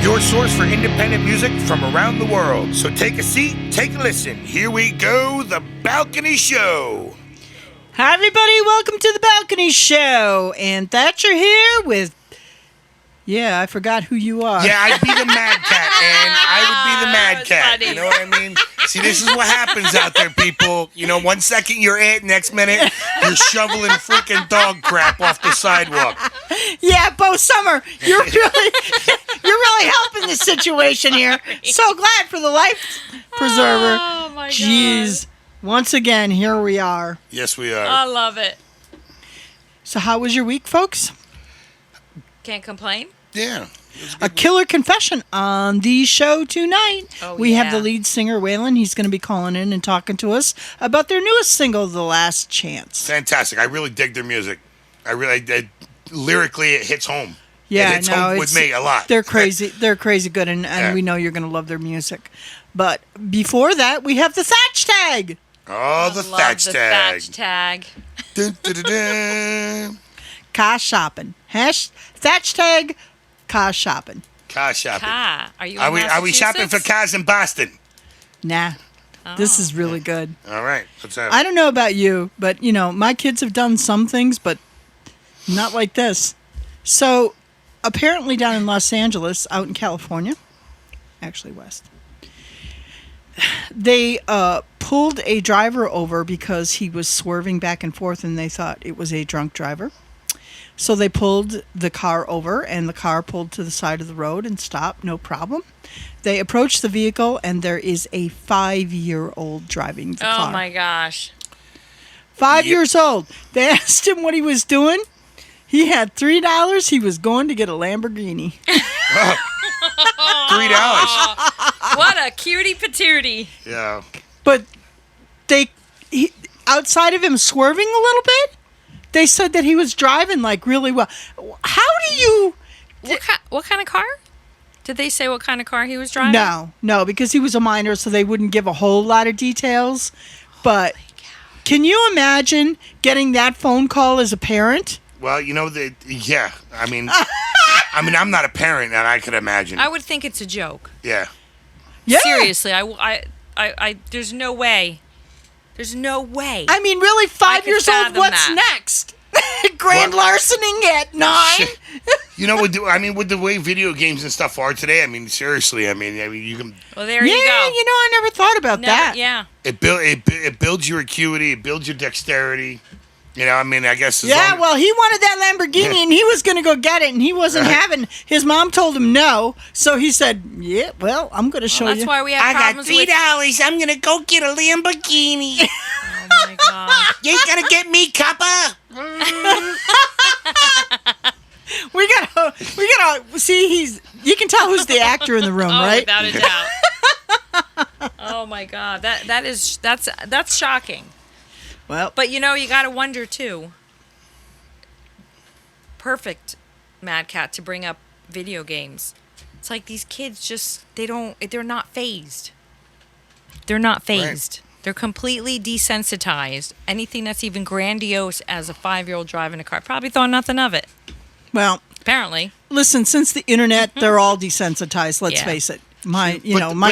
Your source for independent music from around the world. So take a seat, take a listen. Here we go, The Balcony Show. Hi, everybody. Welcome to The Balcony Show. And Thatcher here with... Yeah, I forgot who you are. Yeah, I'd be the MADCAT, and I would be the MADCAT. You know what I mean? See, this is what happens out there, people. You know, 1 second you're it, next minute you're shoveling freaking dog crap off the sidewalk. Yeah, Bo Sommer, you're really helping the situation here. So glad for the life preserver. Oh, my God. Jeez. Once again, here we are. Yes, we are. I love it. So how was your week, folks? Can't complain. Yeah. A killer confession on the show tonight. Oh, we have the yeah. lead singer, Waylon. He's going to be calling in and talking to us about their newest single, The Last Chance. Fantastic. I really dig their music. Lyrically, it hits home. Yeah, it hits home with me a lot. They're crazy. They're crazy good, and we know you're going to love their music. But before that, we have the Thatch Tag. Oh, the Love Thatch the Tag. Thatch Tag. Dun, dun, dun, dun. Car shopping. Thatch Tag, car shopping. Car shopping. Car. Are you? Are we shopping for cars in Boston? Nah. This is really good. All right. Let's have I don't know about you, but, you know, my kids have done some things, but not like this. So, apparently down in Los Angeles, out in California, actually west, they pulled a driver over because he was swerving back and forth, and they thought it was a drunk driver. So they pulled the car over, and the car pulled to the side of the road and stopped, no problem. They approached the vehicle, and there is a 5-year-old driving the car. Oh my gosh. 5 years old. They asked him what he was doing. He had $3. He was going to get a Lamborghini. $3. What a cutie patootie. Yeah. But outside of him swerving a little bit, they said that he was driving like really well. How do you... What kind of car? Did they say what kind of car he was driving? No, because he was a minor, so they wouldn't give a whole lot of details. But can you imagine getting that phone call as a parent? Well, you know, yeah. I mean, I'm not a parent, and I could imagine. I would think it's a joke. Yeah. Yeah. Seriously, I there's no way. There's no way. I mean, really, 5 could years old, fathom what's that. next? Grand larcening at 9? You know, with the way video games and stuff are today, I mean, seriously, I mean, you can. Well, there you go. Yeah, you know, I never thought about that. Yeah. It builds your acuity, it builds your dexterity. You know, I mean, I guess. Well, he wanted that Lamborghini, and he was going to go get it, and he wasn't having. His mom told him no, so he said, "Yeah, well, I'm going to show you." That's why we have I got problems $3. I'm gonna go get a Lamborghini. Oh my God. You ain't gonna get me, copper. We gotta see. You can tell who's the actor in the room, right? Without a doubt. Oh my God. That's shocking. Well, But you know, you got to wonder too. Perfect MADCAT to bring up video games. It's like these kids they're not phased. They're not phased. Right. They're completely desensitized. Anything that's even grandiose as a 5-year-old driving a car, probably thought nothing of it. Well, apparently. Listen, since the internet, they're all desensitized. Let's face it. My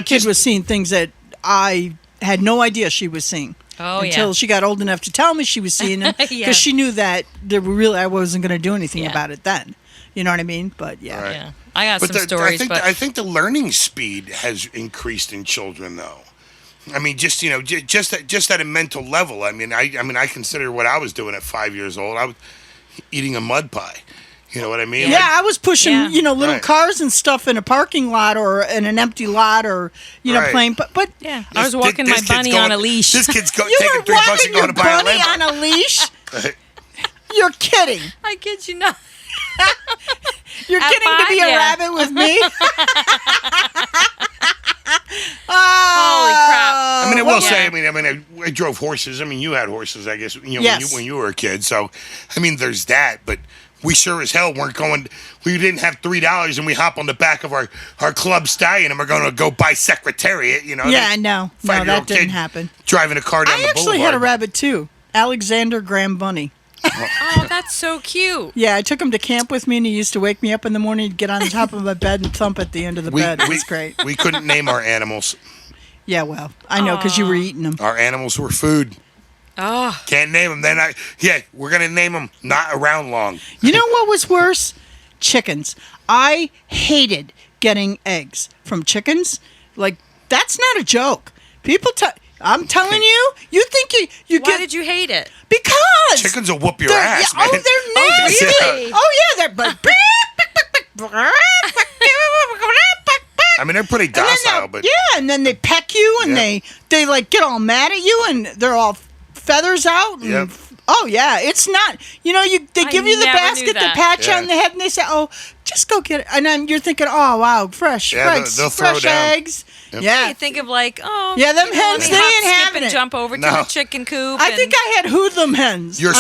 kid was seeing things that I had no idea she was seeing. Until she got old enough to tell me she was seeing them, because she knew that I wasn't going to do anything about it then. You know what I mean? But Right. Yeah, I got some stories. I think the learning speed has increased in children, though. I mean, just at a mental level. I mean, I consider what I was doing at 5 years old. I was eating a mud pie. You know what I mean? Yeah, I was pushing, little Right. cars and stuff in a parking lot or in an empty lot or, playing. But yeah, I was walking my bunny on a leash. This kid's taking you were $3 and walking going your to buy a bunny Lambo. on a leash? You're kidding. I kid you not. You're At kidding to 5, be a yeah. rabbit with me? Holy crap. I mean, I will say, I drove horses. I mean, you had horses, I guess, Yes. when you were a kid. So, I mean, there's that. But we sure as hell weren't going. We didn't have $3 and we hop on the back of our club stallion and we're going to go buy Secretariat. Yeah, no, that didn't happen. Driving a car down the I actually boulevard. had a rabbit too, Alexander Graham Bunny. Oh, that's so cute. Yeah, I took him to camp with me, and he used to wake me up in the morning, get on the top of my bed, and thump at the end of the bed. It was great. We couldn't name our animals. Yeah, well, I know because you were eating them. Our animals were food. Oh, Can't name them. Then we're gonna name them not around long. You know what was worse? Chickens. I hated getting eggs from chickens. Like, that's not a joke. I'm telling you, you think you why get... did you hate it? Because chickens will whoop your ass, man. Oh, they're nasty. really? Oh, yeah, they're... I mean, they're pretty docile, but... Yeah, and then they peck you, and they like, get all mad at you, and they're all feathers out. And, Yep. Oh, yeah, it's not... they give you the never basket knew to that. pat you on the head, and they say, oh, just go get it. And then you're thinking, oh, wow, fresh they'll throw fresh down. eggs. Yep. Yeah. You think of like, oh, Yeah, them let hens, me they hop, ain't skip, having and it. jump over to No. the chicken coop. I think I had hoodlum hens. You're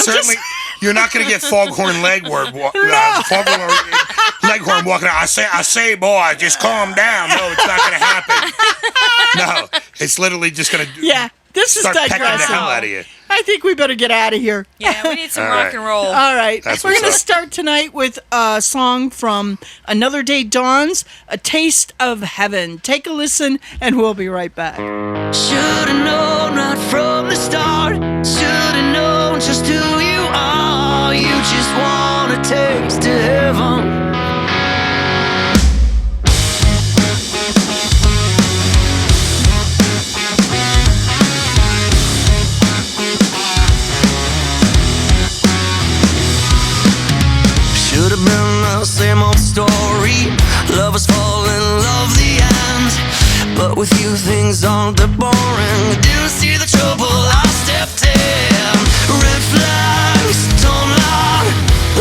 not going to get foghorn leghorn leghorn walking out. I say, boy, just calm down. No, it's not going to happen. No, it's literally just going to Yeah, this is start pecking the digressing. hell out of you. I think we better get out of here. Yeah, we need some All rock right. and roll. All right. That's We're what's going to up. start tonight with a song from Another Day Dawns, A Taste of Heaven. Take a listen, and we'll be right back. Should've known right from the start. Should've known just who you are. You just want a taste of heaven. Should've been the same old story. Lovers fall in love, the end. But with you things aren't that boring. I didn't see the trouble, I stepped in. Red flags, don't lie,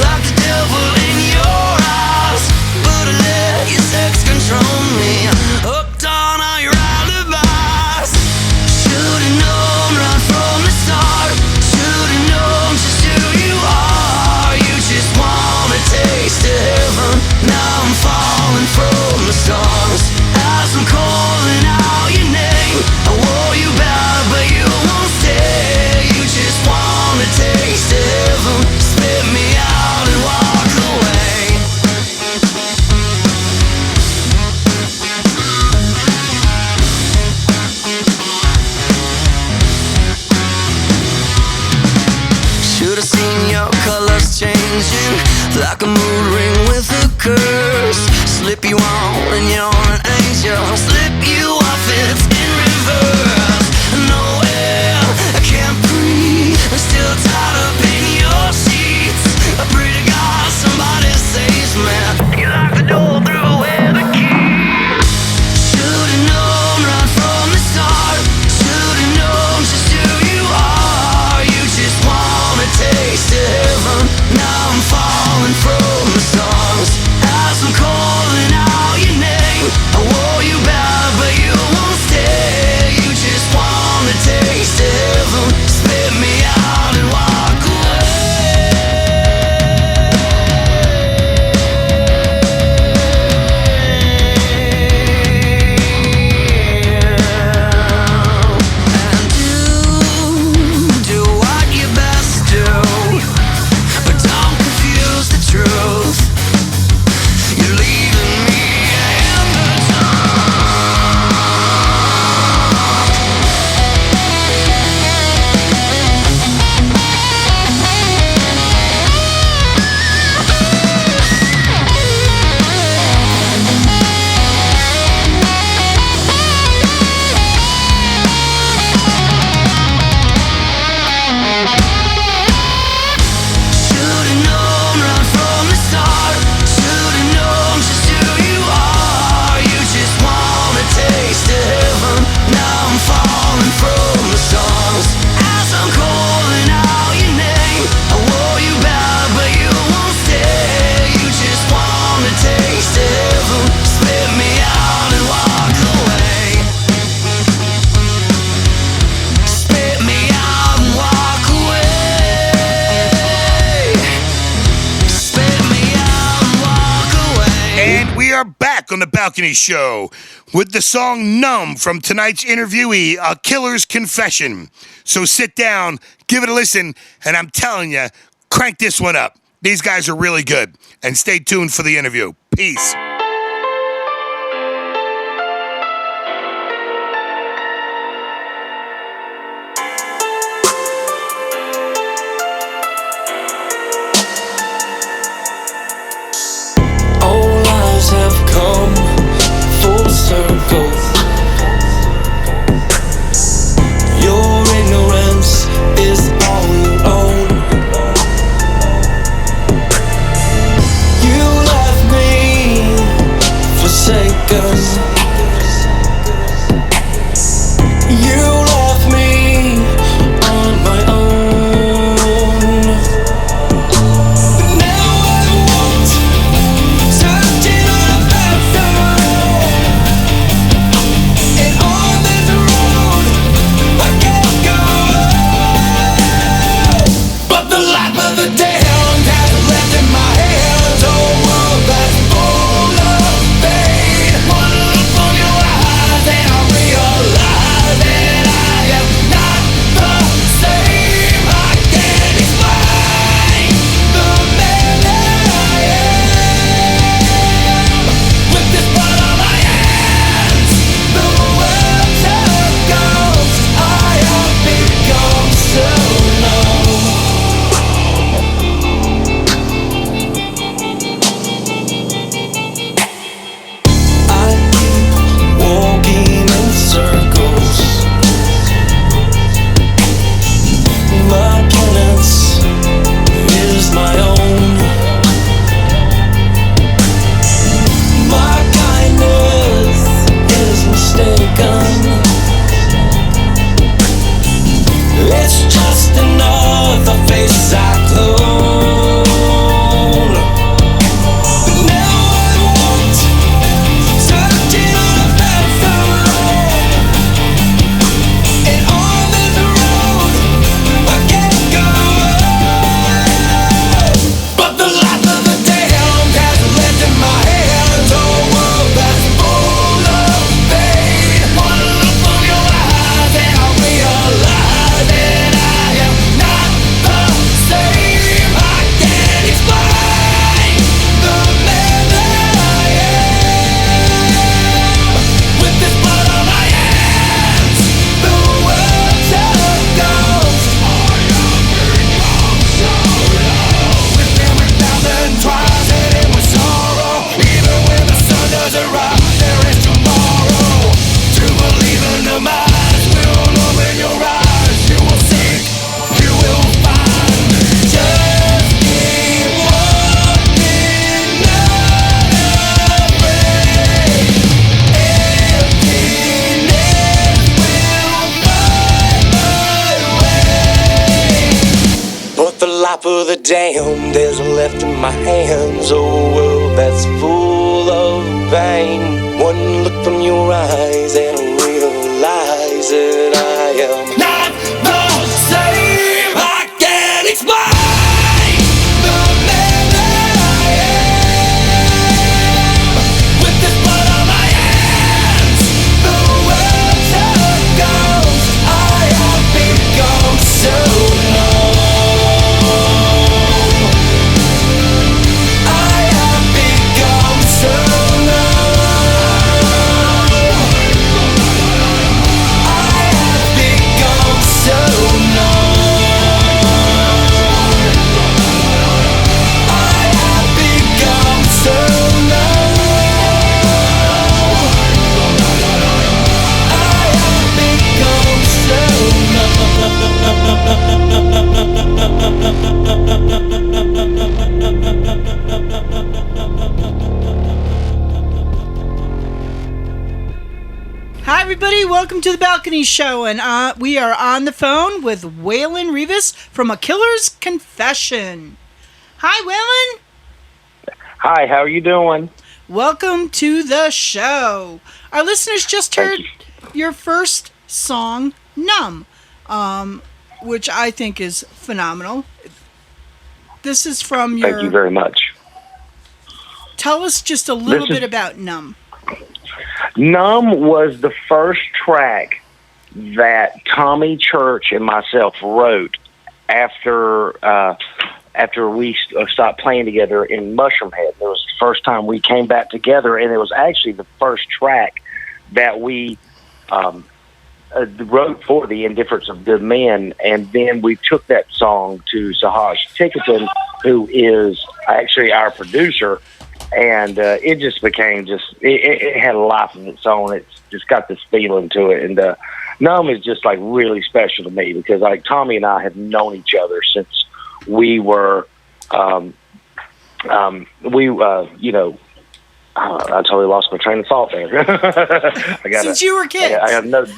like the devil in your eyes. But I let your sex control me. Hooked on all your alibis. Should've known right from the start. Should've known just who you are. You just want a taste of heaven. Now I'm falling from the stars as I'm calling out your name. I wore you back, but you won't stay. You just want a taste of heaven. Spit me out and walk away. Should've seen your colors changing, like a mood ring with a curse. Slip you on and you're an angel. Slip you off, it's in reverse. No air, I can't breathe. I'm still tied up in your sheets. I pray to God somebody saves me. You lock the door, threw away the key. Should've known right from the start. Should've known just who you are. You just want a taste of heaven. Now I'm falling from the stars as I'm calling out your name. I wore you back, but you won't stay. You just want a taste of heaven. Spit me out and walk and do what you best do, but don't confuse the truth. You're leaving me in the dark. Should've known right from the start. Should've known just who you are. You just want a taste of heaven. Now I'm falling from the stars as I'm calling out your name. I wore you back, but you won't stay. You just want a taste of heaven. Spit me out and walk away. Spit me out and walk away. Spit me out and walk away. And we are back on the Balcony Show with the song Numb from tonight's interviewee, A Killer's Confession. So sit down, give it a listen, and I'm telling you, Crank this one up. These guys are really good. And stay tuned for the interview. Peace. All lives have come full circle. Your ignorance is all you own. You left me forsaken. You left me on my own. But now I want searching on a bathroom, and on this road I can't go. But the life of the damned has left in my hands. Oh, world that's full of pain. One look from your eyes and I realize that I am not the same. I can't explain the man that I am. With this blood on my hands, the world just goes. I have become so numb. I keep walking in circles. My penance is my own. My kindness is mistaken. It's just another face I clone. But now I want searching on a bathroom, and on this road I can't go. But the life of the damned has left in my hands. Oh, world that's full of pain. One look from your eyes and I realize that I am not the same. I can't explain the man that I am. With this blood on my hands, the world just goes. I have become so low. With every thousand tries and it was sorrow. Even when the sun doesn't rise, there is tomorrow. To believe in the minds will open your eyes. You will seek, you will find. Just keep walking, not afraid. Emptiness will find my way. But the life of the damned is left in my hands. Oh, world that's full of pain. One look from your eyes and I realize that I am not the same. I can't explain the man that I am. With this blood on my hands, the world just goes. I have become so numb. I have become so numb. I have become so numb. I have become so Hi, everybody. Welcome to the Balcony Show. And we are on the phone with Waylon Rivas from A Killer's Confession. Hi, Waylon. Hi, how are you doing? Welcome to the show. Our listeners just heard your first song, Numb, which I think is phenomenal. This is from your... Thank you very much. Tell us just a little bit about Numb. Numb was the first track that Tommy Church and myself wrote after after we stopped playing together in Mushroom Head. It was the first time we came back together, and it was actually the first track that we wrote for the Indifference of Good Men, and then we took that song to Sahaj Tickerton, who is actually our producer, and it just became it had a life of its own. It's just got this feeling to it, and Numb is just like really special to me because like Tommy and I have known each other since we were, I totally lost my train of thought there. Since you were kids. I got a note.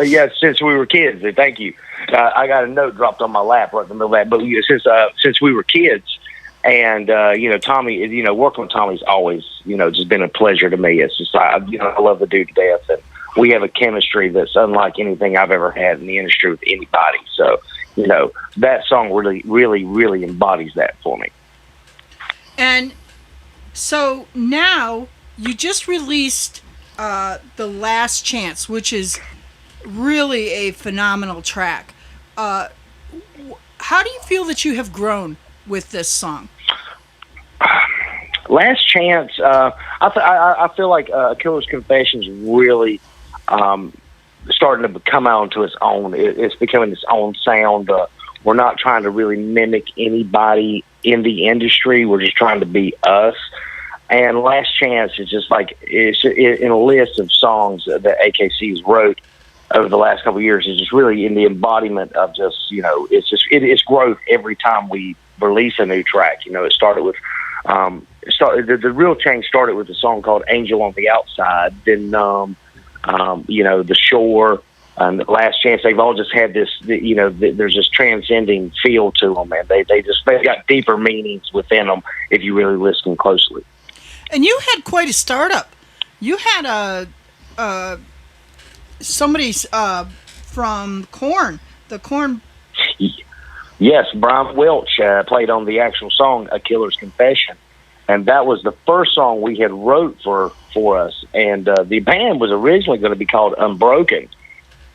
Yeah, since we were kids. Thank you. I got a note dropped on my lap right in the middle of that. But since we were kids, and Tommy, working with Tommy's always, just been a pleasure to me. It's just I love the dude to death, and we have a chemistry that's unlike anything I've ever had in the industry with anybody. So, that song really, really, really embodies that for me. And so now you just released The Last Chance, which is really a phenomenal track. How do you feel that you have grown with this song? Last Chance, I feel like Killer's Confession's really starting to come out into its own. It's becoming its own sound. We're not trying to really mimic anybody in the industry. We're just trying to be us. And Last Chance is just like it's in a list of songs that AKC's wrote over the last couple of years. Is just really in the embodiment of just it's growth every time we release a new track. It started with the real change started with a song called Angel on the Outside, then The Shore, and The Last Chance. They've all just had this, there's this transcending feel to them, and they got deeper meanings within them if you really listen closely. And you had quite a startup. You had somebody from Korn, the Korn. Yes, Brian Welch played on the actual song "A Killer's Confession," and that was the first song we had wrote for us. And the band was originally going to be called Unbroken,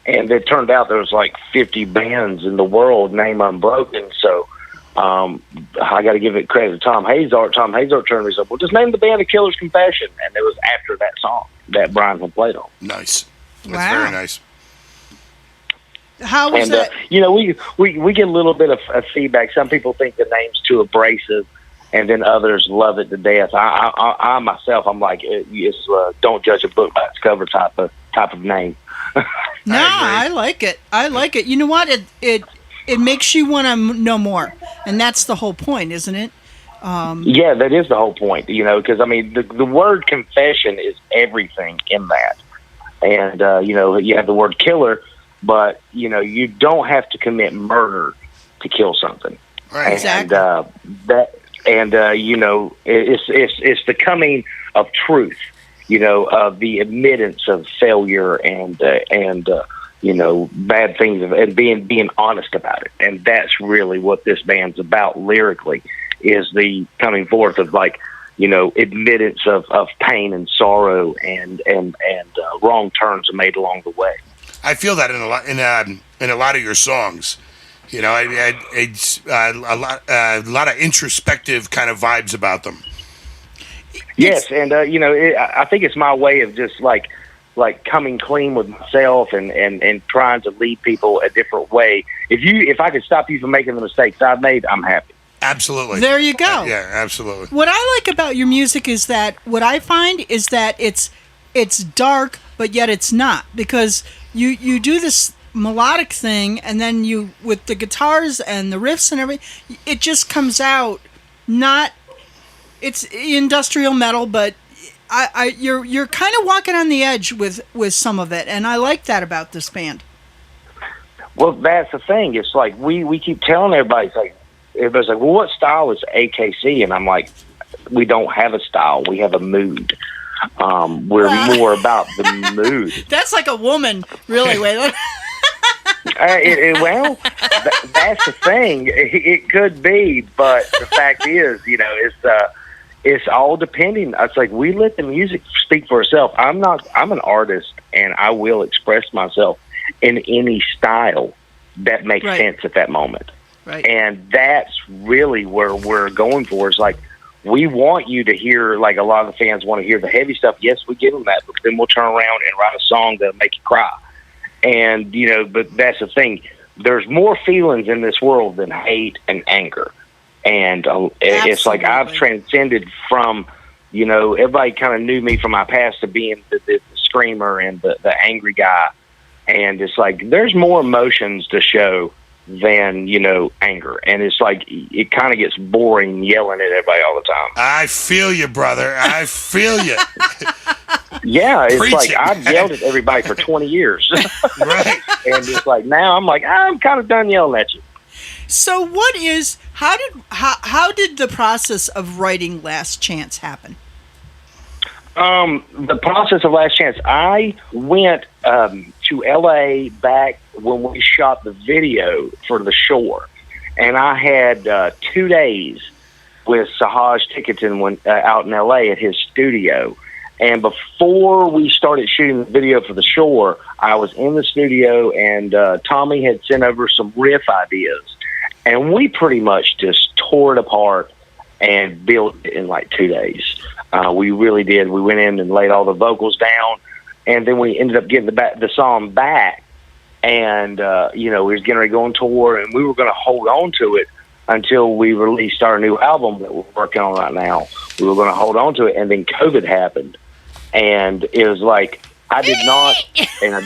and it turned out there was like 50 bands in the world named Unbroken. So I got to give it credit to Tom Hazard. Tom Hazard turned to me and said, "Well, just name the band "A Killer's Confession," and it was after that song that Brian had played on. Nice. That's Wow. very nice. How was that? We get a little bit of feedback. Some people think the name's too abrasive, and then others love it to death. I myself, I'm like, it's don't judge a book by its cover type of name. No, I like it. I like it. You know what? It makes you want to know more, and that's the whole point, isn't it? Yeah, that is the whole point. Because the word confession is everything in that, and you have the word killer. But you don't have to commit murder to kill something. Right. Exactly. And it's the coming of truth. Of the admittance of failure and bad things and being honest about it. And that's really what this band's about lyrically, is the coming forth of admittance of pain and sorrow and wrong turns made along the way. I feel that in a lot of your songs. It's a lot of introspective kind of vibes about them. Yes, and I think it's my way of just like coming clean with myself and trying to lead people a different way. If I could stop you from making the mistakes I've made, I'm happy. Absolutely. There you go. Yeah, absolutely. What I like about your music is that what I find is that it's dark, but yet it's not, because you do this melodic thing, and then you, with the guitars and the riffs and everything, it just comes out not. It's industrial metal, but you're kind of walking on the edge with some of it, and I like that about this band. Well, that's the thing. It's like we keep telling everybody, everybody's like, well, what style is AKC? And I'm like, we don't have a style. We have a mood. We're more about the mood. That's like a woman, really. Wait. That's the thing. It could be, but the fact is, it's all depending. It's like we let the music speak for itself. I'm an artist, and I will express myself in any style that makes sense at that moment. Right. And that's really where we're going for. Is like, we want you to hear, like a lot of the fans want to hear the heavy stuff. Yes, we give them that, but then we'll turn around and write a song that'll make you cry. And, but that's the thing. There's more feelings in this world than hate and anger. And it's like I've transcended from, everybody kind of knew me from my past to being the screamer and the angry guy. And it's like, there's more emotions to show than, anger. And it's like, it kind of gets boring yelling at everybody all the time. I feel you, brother. I feel you. Yeah, it's Preach like it, I've yelled at everybody for 20 years. Right. And it's like, now I'm like, I'm kind of done yelling at you. So how did the process of writing Last Chance happen? The process of Last Chance, I went to LA back when we shot the video for The Shore, and I had 2 days with Sahaj Tickerton out in LA at his studio. And before we started shooting the video for The Shore, I was in the studio, and Tommy had sent over some riff ideas, and we pretty much just tore it apart and built it in like 2 days. We really did. We went in and laid all the vocals down, and then we ended up getting the song back. And we was getting ready to go on tour, and we were going to hold on to it until we released our new album that we're working on right now. We were going to hold on to it, and then COVID happened, and it was like I did not, and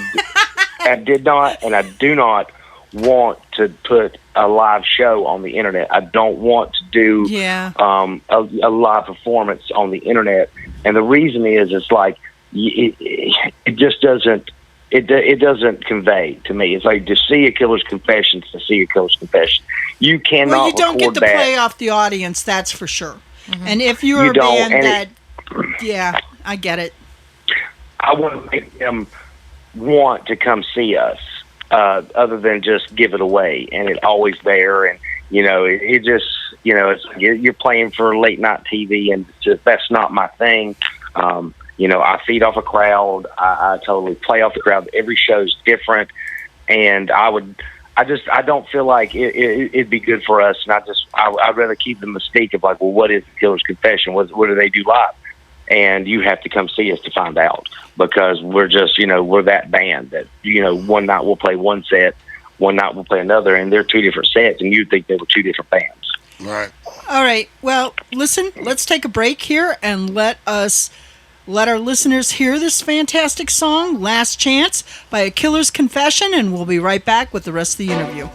I do not want to put a live show on the internet. I don't want to do a live performance on the internet, and the reason is it's like it just doesn't it doesn't convey to me. It's like to see a Killer's Confession to see a Killer's Confession. You cannot. Well, you don't get to that. play off the audience, that's for sure. Mm-hmm. And if you're You a don't, band that, I get it. I want to make them want to come see us, other than just give it away. And it's always there, and it just it's you're playing for late night TV, and that's not my thing. I feed off a crowd. I totally play off the crowd. Every show's different, and I don't feel like it'd be good for us. And I'd rather keep the mystique of like, well, what is the Killer's Confession? What do they do live? And you have to come see us to find out, because we're just, we're that band that, one night we'll play one set, one night we'll play another, and they're two different sets, and you'd think they were two different bands. Right. All right. Well, listen, let's take a break here and let our listeners hear this fantastic song, Last Chance, by A Killer's Confession, and we'll be right back with the rest of the interview.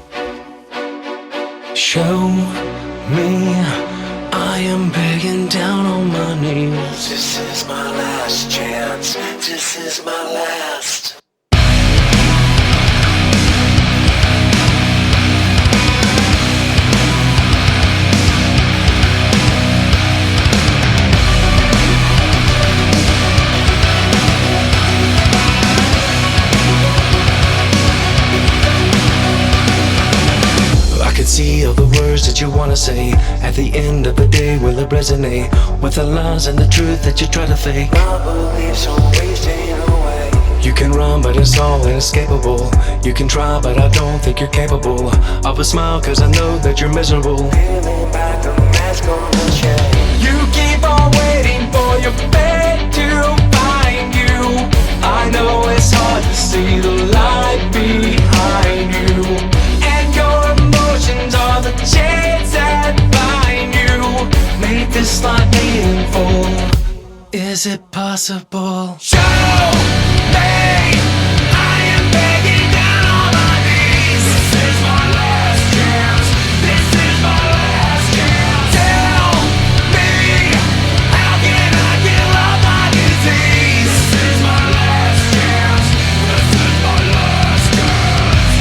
Show me, I am begging down on my knees. This is my last chance. This is my last. I could see all the words that you wanna say. At the end of the day, will it resonate with the lies and the truth that you try to fake? My beliefs are wasting away. You can run, but it's all inescapable. You can try, but I don't think you're capable of a smile, cause I know that you're miserable. Peeling back the mask on the change. You keep on waiting for your fate to find you. I know it's hard to see the light behind you. Are the chains that bind you. Make this life meaningful. Is it possible? Show me, I am begging down on my knees. This is my last chance. This is my last chance. Tell me, how can I give up my disease? This is my last chance. This is my last chance.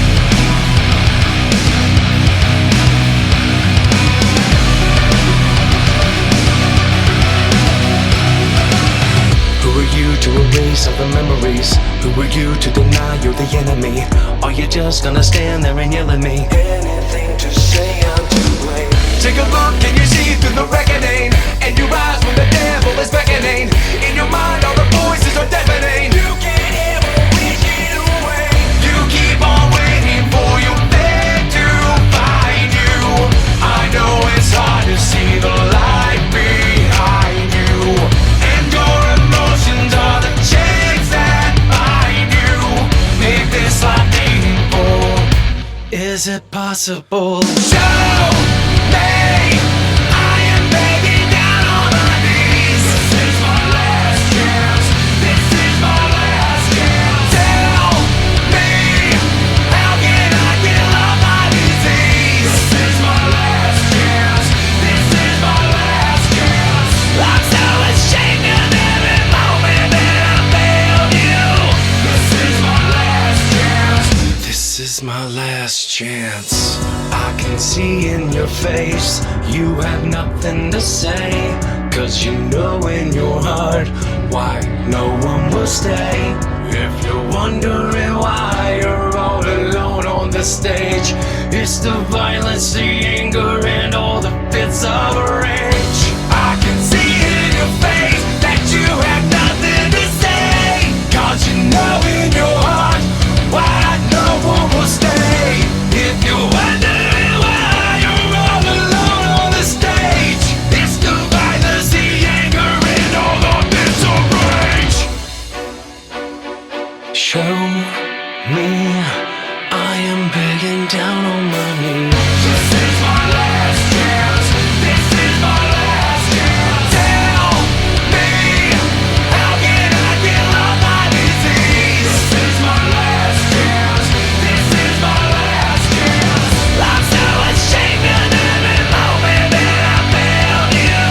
Who are you to erase all the memories? Who are you to deny you're the enemy? Are you just gonna stand there and yell at me? Anything to say I'm to blame. Take a look and you see through the reckoning, and you rise when the devil is beckoning. In your mind all the voices are deafening. You can't ever wish it away. You keep on waiting for your fate to find you. is it possible? Show me. I am begging down on my knees. This is my last chance. This is my last chance. Tell me, how can I get off my disease? This is my last chance. This is my last chance. I'm so ashamed of every moment that I failed you. This is my last chance. This is my last chance. I can see in your face you have nothing to say, 'cause you know in your heart why no one will stay. If you're wondering why you're all alone on the stage, it's the violence, the anger, and all the fits of rage. I can see in your face that you have nothing to say, 'cause you know in your heart why no one will stay. If you're wondering why you're all alone on the stage, it's the violence, the anger, and all the bits of rage. Show me, I am begging down on my knees. This is my last chance. This is my last chance. Tell me, how can I get off my disease? This is my last chance. This is my last chance. I'm so ashamed of every moment that I failed you,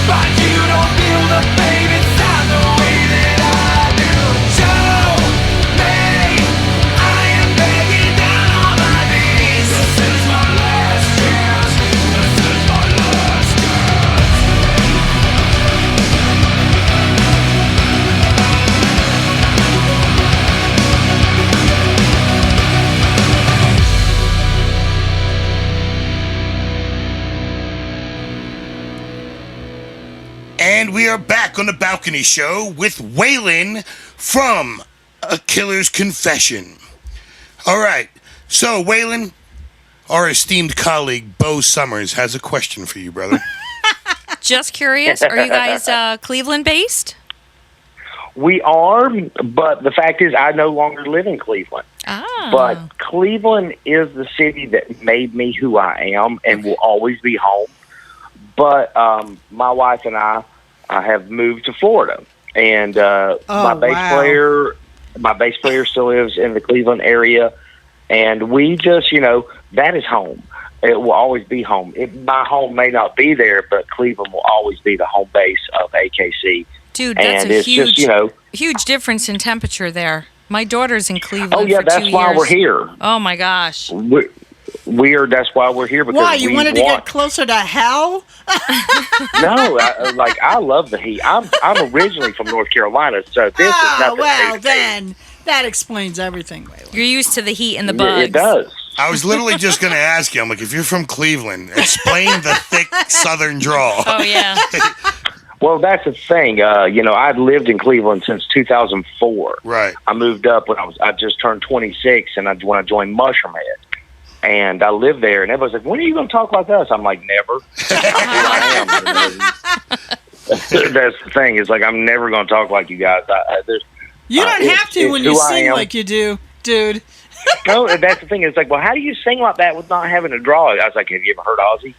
but you don't feel the pain inside the way that I do. Show me, I am begging down on my knees. This is my last chance. This is my last chance. And we are back on the balcony show with Waylon from A Killer's Confession. All right. So, Waylon, our esteemed colleague, Bo Sommers, has a question for you, brother. Just curious, are you guys Cleveland based? We are, but the fact is I no longer live in Cleveland. Ah. But Cleveland is the city that made me who I am and will always be home. But my wife and I have moved to Florida, and my bass player still lives in the Cleveland area, and we just, that is home. It will always be home. My home may not be there, but Cleveland will always be the home base of AKC. Dude, that's and a it's huge, just, huge difference in temperature there. My daughter's in Cleveland oh yeah, for 2 years. that's why we're here. Oh my gosh. That's why we're here, because Why, you wanted to get closer to hell? No, I love the heat. I'm originally from North Carolina, so this is nothing. Well, then that explains everything. Waylon. You're used to the heat and the bugs. It does. I was literally just going to ask you, I'm like, if you're from Cleveland, explain the thick southern drawl. Oh, yeah. Well, that's the thing. I'd lived in Cleveland since 2004. Right. I moved up when I just turned 26, and when I joined Mushroom Head. And I lived there, and everybody's like, when are you going to talk like us? I'm like, never. I am. That's the thing. It's like, I'm never going to talk like you guys. You don't have to when you sing like you do, dude. No, that's the thing. It's like, well, how do you sing like that with not having a draw? I was like, have you ever heard Ozzy?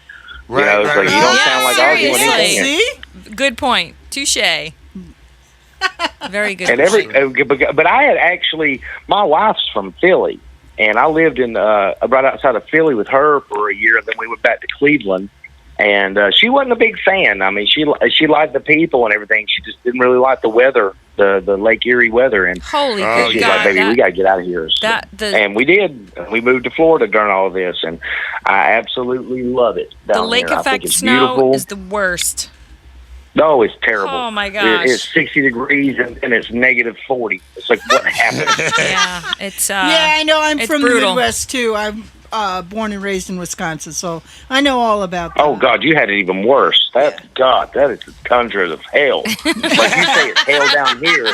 Right, it's like, you don't sound like Ozzy when he's singing. See? Good point. Touche. Very good. And but I had actually, my wife's from Philly, and I lived in right outside of Philly with her for a year, and then we went back to Cleveland. And she wasn't a big fan. I mean, she liked the people and everything. She just didn't really like the weather, the Lake Erie weather. And holy she's like, baby, we got to get out of here. So, and we did. We moved to Florida during all of this, and I absolutely love it down the lake there. effect snow is the worst. No, it's terrible. Oh, my gosh. It's 60 degrees and it's negative 40. It's like, what happened? Yeah, it's yeah, I know. I'm from brutal. the Midwest, too. I'm born and raised in Wisconsin, so I know all about that. Oh, God, you had it even worse. God, that is the tundra of hell. Like you say, it's hell down here.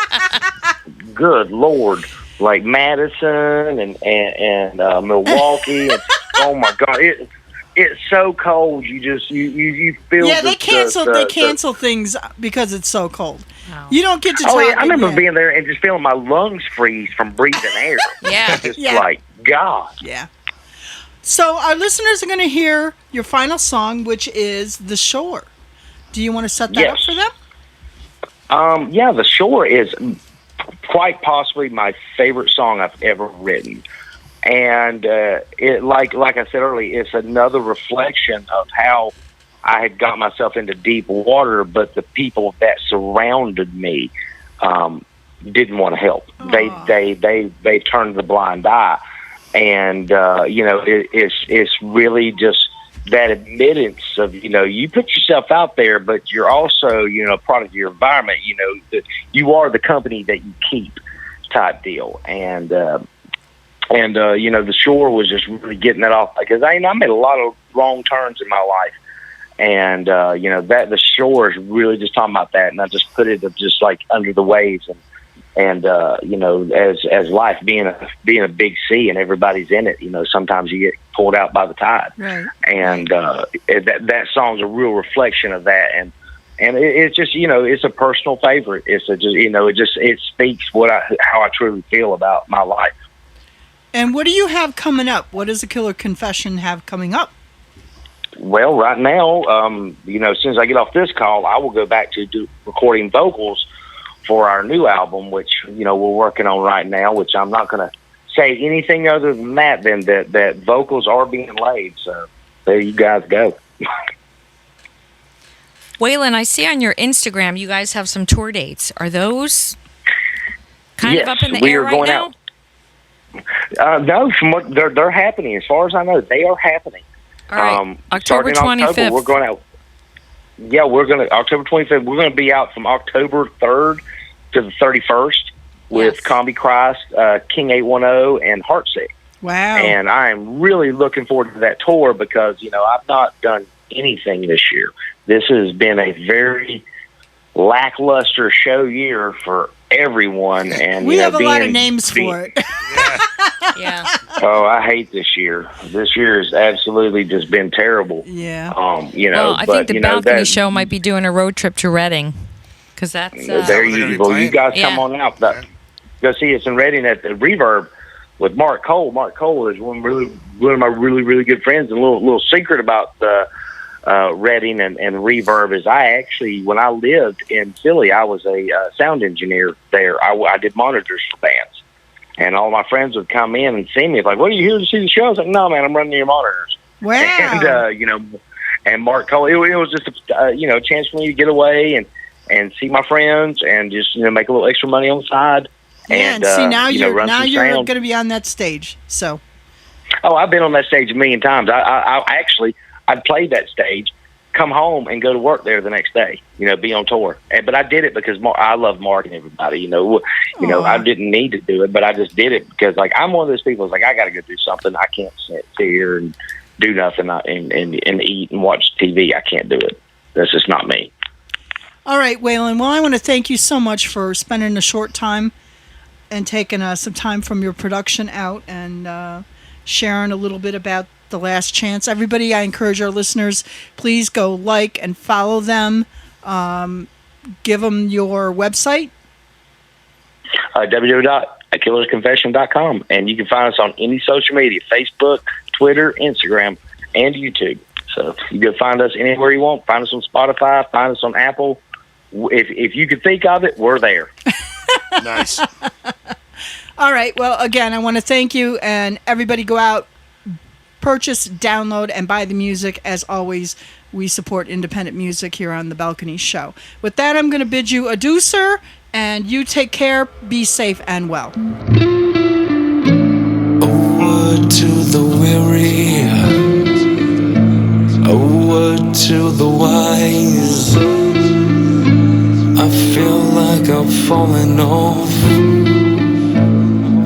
Good Lord. Like Madison and Milwaukee. Oh, my God. It's so cold. You feel. Yeah, they cancel things because it's so cold. Wow. You don't get to. Oh, yeah, I remember being there and just feeling my lungs freeze from breathing air. Yeah, Just like God. Yeah. So our listeners are going to hear your final song, which is "The Shore." Do you want to set that up for them? Yeah, The Shore is quite possibly my favorite song I've ever written. And it, like I said earlier, it's another reflection of how I had got myself into deep water, but the people that surrounded me didn't want to help. They turned the blind eye, and it's really just that admittance of you put yourself out there, but you're also a product of your environment. You are the company that you keep, type deal, and The Shore was just really getting that off, because I made a lot of wrong turns in my life. And, that The Shore is really just talking about that. And I just put it just like under the waves and as life being a big sea and everybody's in it, sometimes you get pulled out by the tide. Right. And, that song's a real reflection of that. And it's just, it's a personal favorite. It's it speaks how I truly feel about my life. And what do you have coming up? What does A Killer Confession have coming up? Well, right now, as soon as I get off this call, I will go back to recording vocals for our new album, which, we're working on right now, which I'm not going to say anything other than that vocals are being laid. So there you guys go. Waylon, I see on your Instagram you guys have some tour dates. Are those kind of up in the air right now? No, from what they're happening. As far as I know, they are happening. All right, October 25th. We're going out. Yeah, October 25th. We're going to be out from October 3rd to the 31st with Combi Christ, King 810, and Heartsick. Wow! And I am really looking forward to that tour because I've not done anything this year. This has been a very lackluster show year for everyone, and we have a lot of names for it. Yeah. Oh, I hate this year. This year has absolutely just been terrible. Yeah. Well, I think the Balcony Show might be doing a road trip to Reading, because that's there you go. You guys come on out. Go see us in Reading at the Reverb with Mark Cole. Mark Cole is one of my really, really good friends. And a little secret about the Reading and Reverb is I actually, when I lived in Philly, I was a sound engineer there. I did monitors for bands. And all my friends would come in and see me. It's like, what, are you here to see the show? I was like, no, man, I'm running your monitors. Wow. And, and Mark Cole, it was just, a chance for me to get away and see my friends and just, make a little extra money on the side. Yeah, and see, now you're going to be on that stage, so. Oh, I've been on that stage a million times. I'd played that stage, come home and go to work there the next day, be on tour. But I did it because I love Mark and everybody, I didn't need to do it, but I just did it because I'm one of those people who's I got to go do something. I can't sit here and do nothing and eat and watch TV. I can't do it. That's just not me. All right, Waylon. Well, I want to thank you so much for spending a short time and taking some time from your production out and sharing a little bit about The Last Chance. Everybody, I encourage our listeners, please go like and follow them. Give them your website. www.akillersconfession.com. And you can find us on any social media, Facebook, Twitter, Instagram, and YouTube. So you can find us anywhere you want. Find us on Spotify. Find us on Apple. If you can think of it, we're there. Nice. All right. Well, again, I want to thank you, and everybody go out, purchase, download, and buy the music. As always, we support independent music here on The Balcony Show. With that, I'm going to bid you adieu, sir, and you take care, be safe, and well. A word to the weary, a word to the wise. I feel like I'm falling off,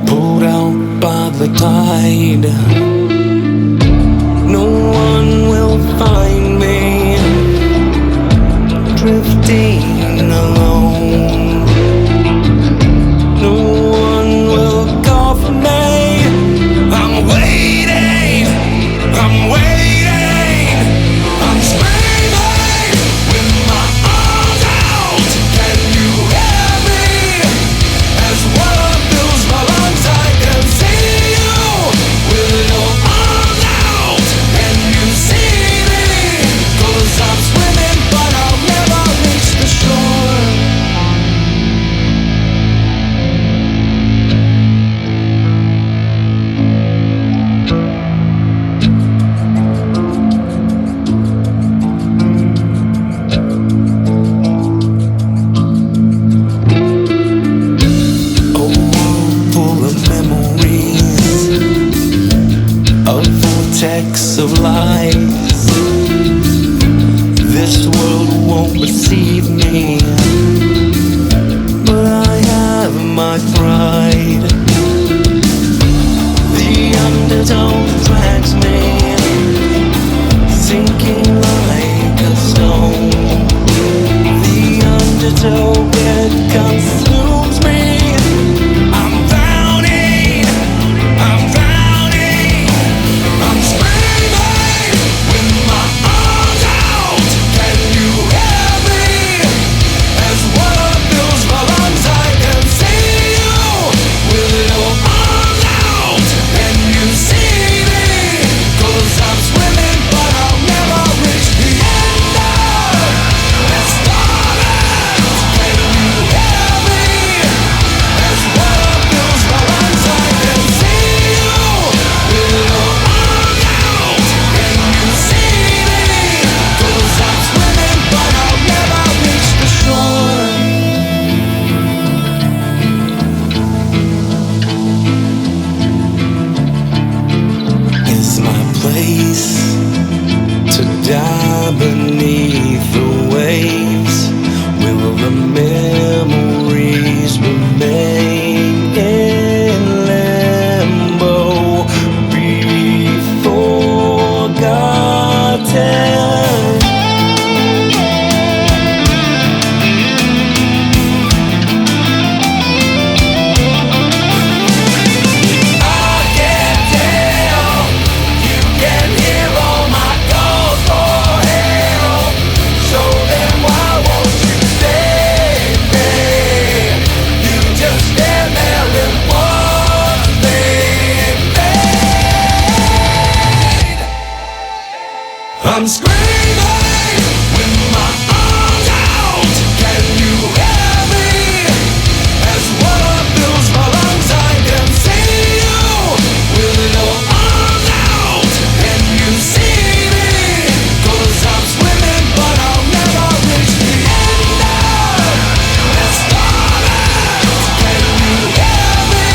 pulled out by the tide. No one will find me drifting alone. No one will call for me. I'm waiting, I'm waiting, I'm screaming with my arms out. Can you hear me? As water fills my lungs, I can see you with your my pride. The underdog drags me, sinking like a stone. The underdog, it consumes me. I'm drowning, I'm drowning, I'm screaming with my arms out. Can you hear me? As water fills my lungs, I can see you with your arms out. Can you see me? 'Cause I'm swimming, but I'll never reach the end of this torment. Can you hear me? As water fills my lungs, I can see you with your arms out. Can you see me? 'Cause I'm swimming, but I'll never reach the shore. Is my place to die beneath the waves? Will the memories remain in limbo, be forgotten? I can tell you can hear all my calls for help. So then why won't you save me? You just stand there and watch me fade. I'm screaming with my arms out. Can you hear me? As water fills my lungs, I can see you with your arms out. Can you see me? 'Cause I'm swimming, but I'll never reach the end of this torment. Can you hear me?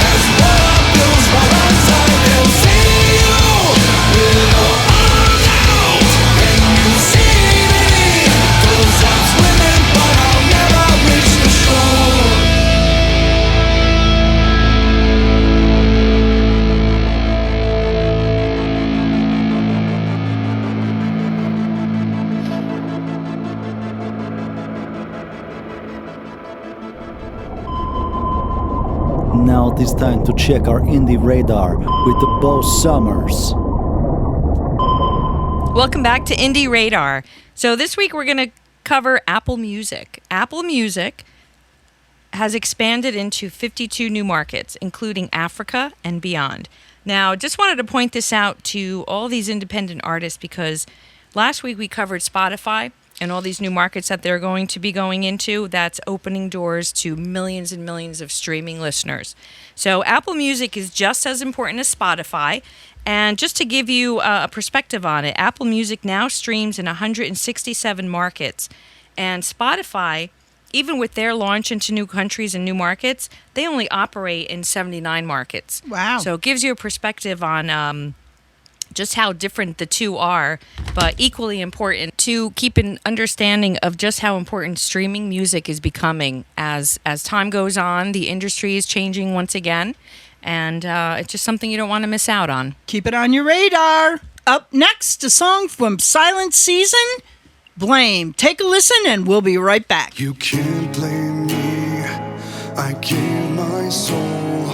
As water fills my lungs, I can see you with your arms out. Can you see me? 'Cause I'm swimming, but I'll never reach the shore. Now it is time to check our indie radar with the Bo Sommers. Welcome back to Indie Radar. So this week we're going to cover Apple Music. Apple Music has expanded into 52 new markets, including Africa and beyond. Now, just wanted to point this out to all these independent artists because last week we covered Spotify and all these new markets that they're going to be going into. That's opening doors to millions and millions of streaming listeners. So Apple Music is just as important as Spotify. And just to give you a perspective on it, Apple Music now streams in 167 markets. And Spotify, even with their launch into new countries and new markets, they only operate in 79 markets. Wow. So it gives you a perspective on just how different the two are, but equally important to keep an understanding of just how important streaming music is becoming as time goes on. The industry is changing once again, and it's just something you don't want to miss out on. Keep it on your radar. Up next, a song from Silent Season, Blame. Take a listen and we'll be right back. You can't blame me, I gave my soul,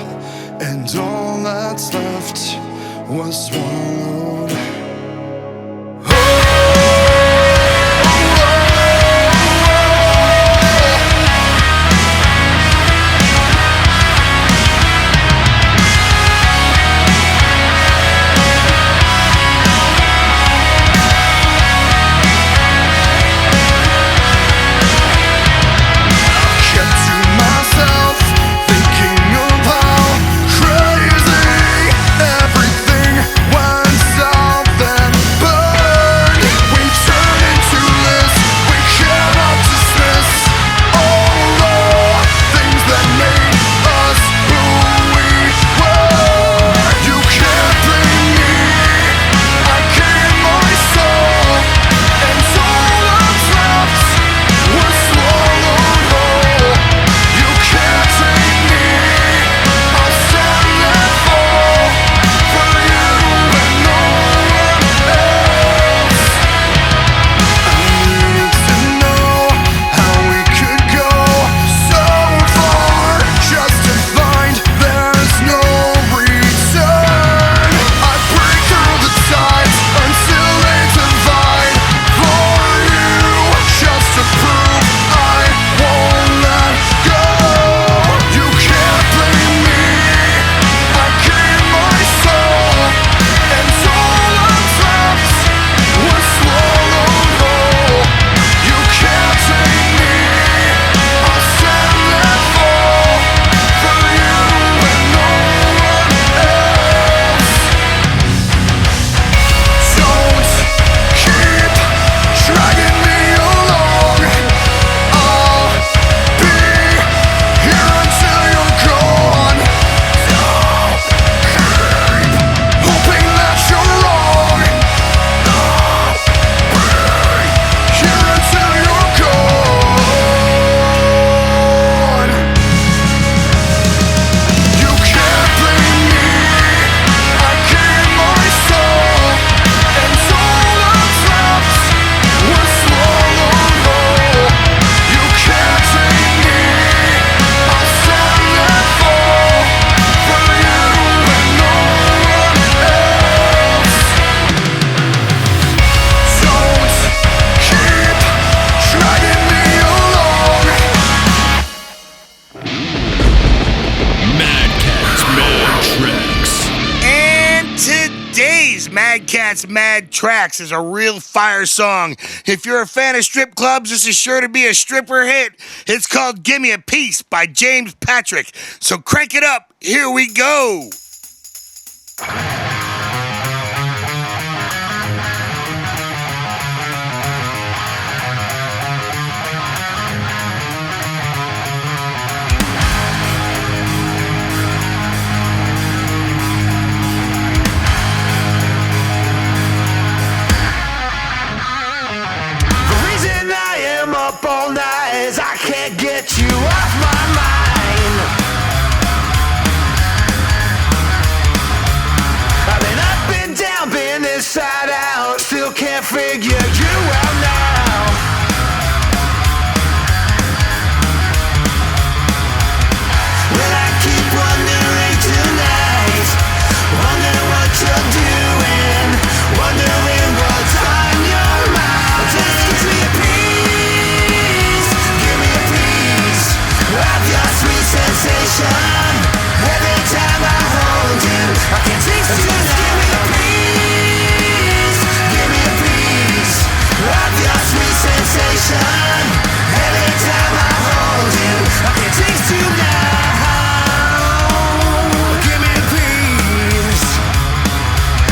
and all that's left was swallowed. Kept to myself, thinking of how crazy everything went south. MADCAT's MADTRAX is a real fire song. If you're a fan of strip clubs, this is sure to be a stripper hit. It's called Gimme A Piece by James Patrick. So crank it up. Here we go. Up all night as I can't get you off my mind. I've been up and down, been inside out, still can't figure you out now. Well, I keep wondering tonight, wondering what you're doing, wondering what's on your mind. Just give me a piece of your sweet sensation. Every time I hold you, I can taste you. Just give me a piece, give me a piece of your sweet sensation. Every time I hold you, I can taste you now. Give me a piece.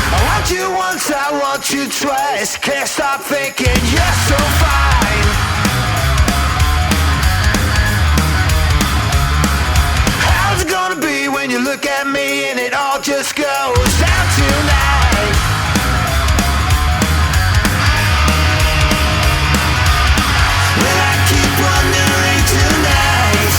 I want you once, I want you twice. Can't stop thinking you're so fine. How's it gonna be when you look at me and it all just goes down tonight? Well, I keep wondering tonight,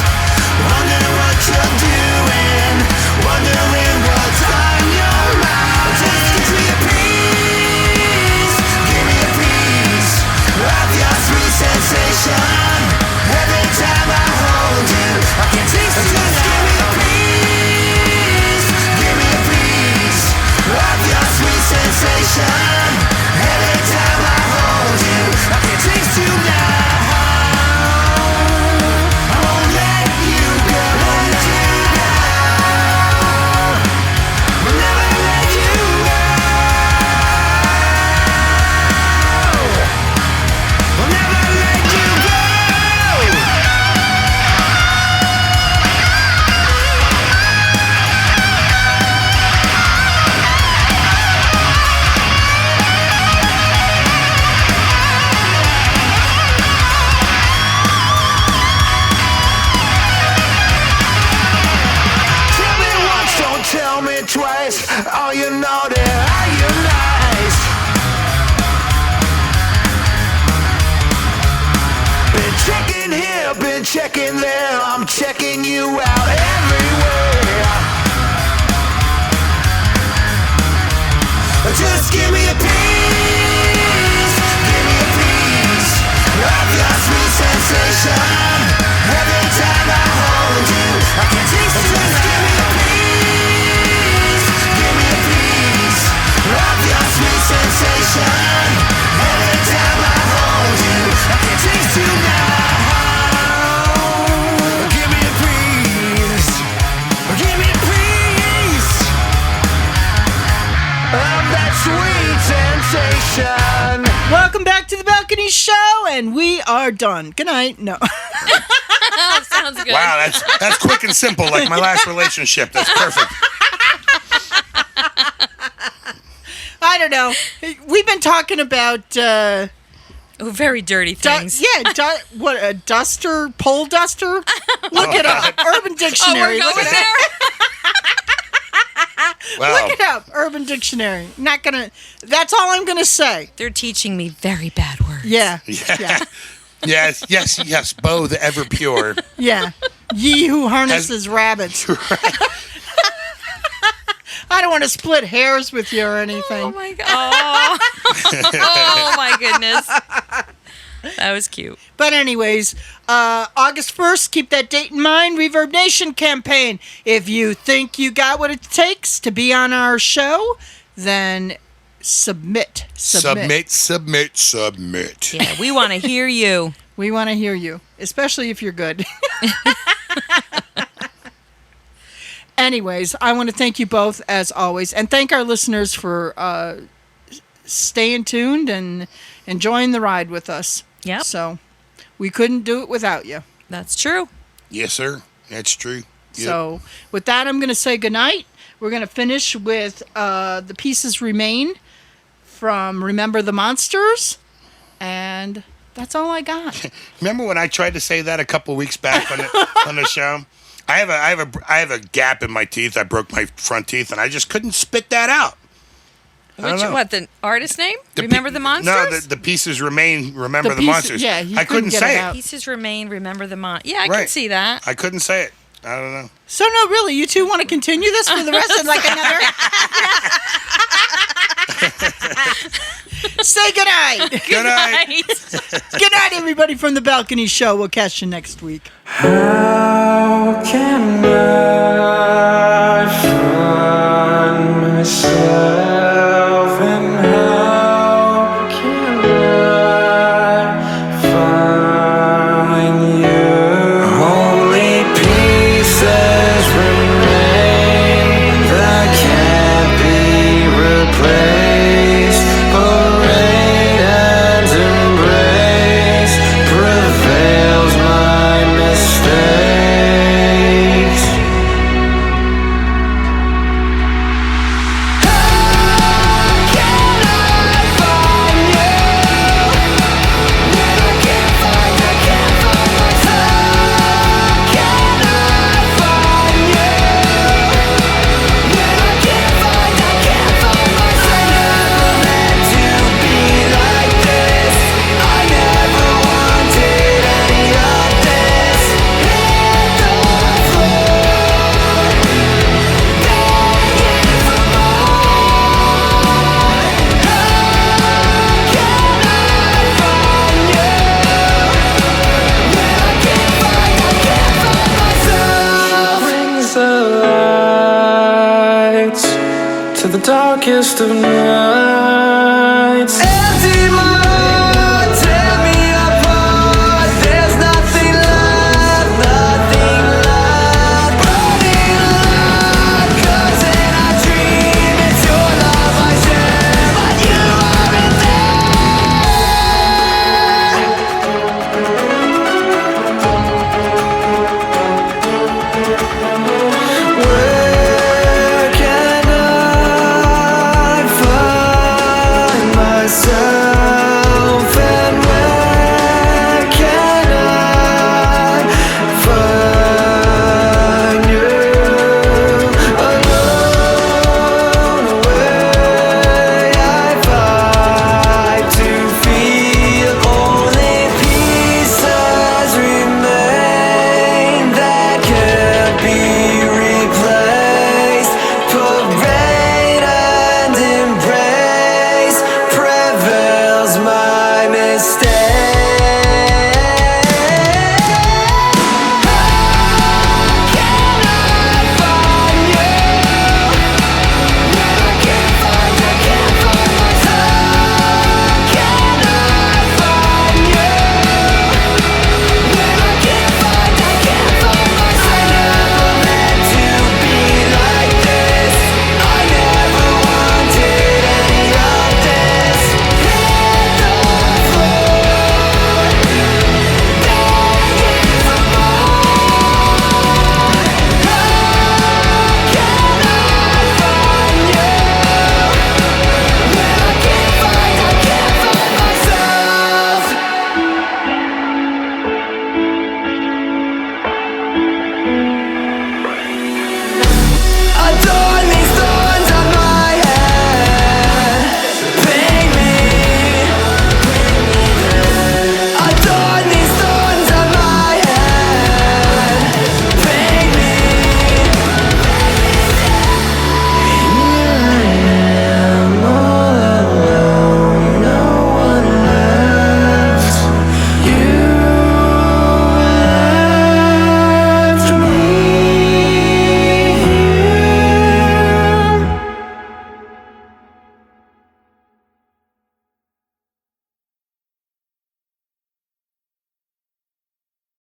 wondering what you're doing, wondering what's on your mind. Just give me a piece, give me a piece of your sweet sensation. Every time I hold you, I can taste you. Just give me a piece, give me a piece of your sweet sensation. Every time I hold you, I can taste you now. I won't let you go, I'll never let you go. I'll never let you go. Tell me once, don't tell me twice. Oh, you know that I am nice. Been checking here, been checking there. I'm checking you out everywhere. Just give me a piece, give me a piece of your sweet sensation. Every time I hold you, I can taste you. Just give me a piece, give me a piece of your sweet sensation. Every time I hold you, I can taste you now. Give me a piece, give me a piece of that sweet sensation. Welcome back to the Balcony Show, and we are done. Good night. No. Sounds good. Wow, that's quick and simple, like my last relationship. That's perfect. I don't know. We've been talking about Very dirty things. what a duster, pole duster. Look it up. Urban Dictionary. We're Look going it there. Wow. Look it up. Urban Dictionary. Not gonna. That's all I'm gonna say. They're teaching me very bad words. Yeah. Yeah. Yes, Bo the ever pure. Yeah. Ye who harnesses rabbits. I don't want to split hairs with you or anything. Oh my god. Oh my goodness. That was cute. But anyways, August 1st, keep that date in mind. Reverb Nation campaign. If you think you got what it takes to be on our show, then submit. Yeah, we want to hear you. We want to hear you, especially if you're good. anyways, I want to thank you both as always, and thank our listeners for staying tuned and enjoying the ride with us. Yep. So we couldn't do it without you. That's true. Yes, sir. That's true. Yep. So with that, I'm going to say goodnight. We're going to finish with The Pieces Remain from Remember the Monsters. And that's all I got. Remember when I tried to say that a couple weeks back on the show? I have a gap in my teeth. I broke my front teeth, and I just couldn't spit that out. What, the artist name? Remember the Monsters? No, the pieces remain. Remember the Monsters. Yeah, I couldn't say it. Pieces remain. Remember the Monsters. Yeah, I can see that. I couldn't say it. I don't know. So no, really, you two want to continue this for the rest of like another? Say goodnight. Good night. Good night, everybody from the Balcony Show. We'll catch you next week. How can I find myself, and how can I find you? Only pieces remain that can't be replaced. Parade and embrace prevails my mistakes. Brings the lights to the darkest of nights. Empty my heart, tear me apart. There's nothing left, nothing left. Burning light, 'cause in a dream it's your love I share, but you aren't there. Where